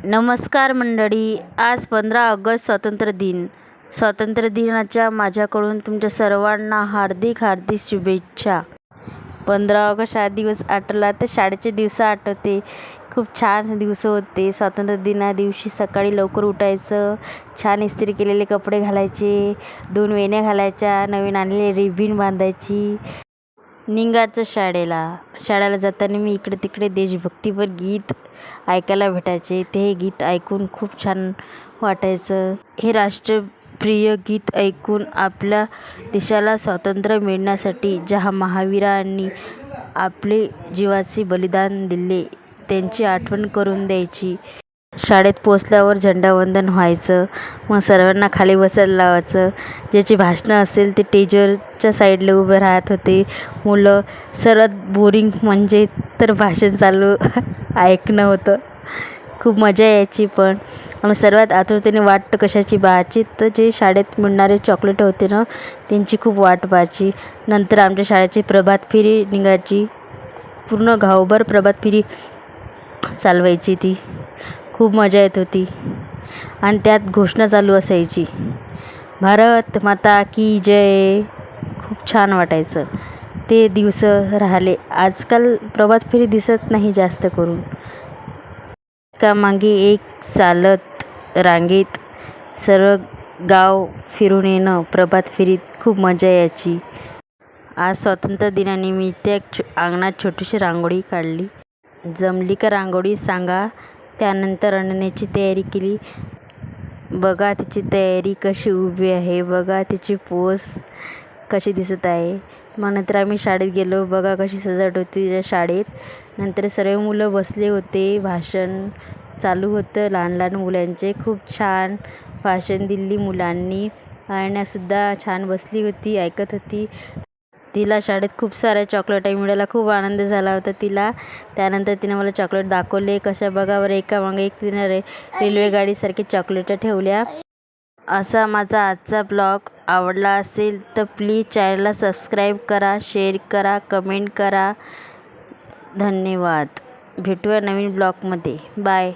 नमस्कार मंडळी, आज 15 ऑगस्ट स्वातंत्र्य दिन. स्वातंत्र्य दिनाच्या माझ्याकडून तुमच्या सर्वांना हार्दिक शुभेच्छा. 15 ऑगस्ट हा दिवस आठवला तर शाळेचे दिवस आठवते. खूप छान दिवस होते. स्वातंत्र्य दिना दिवशी सकाळी लवकर उठायचं, छान इस्त्री केलेले कपडे घालायचे, 2 वेण्या घालायच्या, नवीन आणलेली रिबीन बांधायची, निघायचं शाळेला जाताना मी इकडे तिकडे देशभक्तीपर गीत ऐकायला भेटायचे. ते गीत ऐकून खूप छान वाटायचं. हे राष्ट्रप्रिय गीत ऐकून आपल्या देशाला स्वातंत्र्य मिळण्यासाठी ज्या महावीरांनी आपले जीवाचे बलिदान दिले त्यांची आठवण करून द्यायची. शाळेत पोचल्यावर झेंडावंदन व्हायचं. मग सर्वांना खाली बसायला लावायचं. ज्याची भाषणं असेल ते स्टेजवरच्या साईडला उभे राहत होते. मुलं सर्वात बोरिंग म्हणजे तर भाषण चालू ऐकणं होतं. खूप मजा यायची. पण आणि सर्वात आतुरतेने वाट कशाची पाहायची तर जे शाळेत मिळणारे चॉकलेट होते ना त्यांची खूप वाट पाहायची. नंतर आमच्या शाळेची प्रभात फेरी निघायची. पूर्ण गावभर प्रभात फेरी चालवायची. ती खूप मजा येत होती. आणि त्यात घोषणा चालू असायची, भारत माता की जय. खूप छान वाटायचं. ते दिवस राहिले. आजकाल प्रभात फेरी दिसत नाही जास्त करून. एकामागे एक चालत रांगेत सर्व गाव फिरून येणं प्रभात फेरीत खूप मजा यायची. आज स्वातंत्र्य दिनानिमित्त अंगणात छोटीशी रांगोळी काढली. जमली का रांगोळी सांगा. त्यानंतर आणण्याची तयारी केली. बघा तिची तयारी कशी उभी आहे. बघा तिची पोस कशी दिसत आहे. मग नंतर आम्ही शाळेत गेलो. बघा कशी सजावट होती त्या शाळेत. नंतर सर्व मुलं बसले होते. भाषण चालू होतं लहान लहान मुलांचे. खूप छान भाषण दिली मुलांनी. आरण्यासुद्धा छान बसली होती, ऐकत होती. तिला शाळेत खूप साऱ्या चॉकलेटही मिळाल्या. खूप आनंद झाला होता तिला. त्यानंतर तिने मला चॉकलेट दाखवले. कशा बघावर एकामागे एक तिने रेल्वे गाडीसारखी चॉकलेट ठेवल्या. असा माझा आजचा ब्लॉग आवडला असेल तर प्लीज चॅनलला सबस्क्राईब करा, शेअर करा, कमेंट करा. धन्यवाद. भेटूया नवीन ब्लॉगमध्ये. बाय.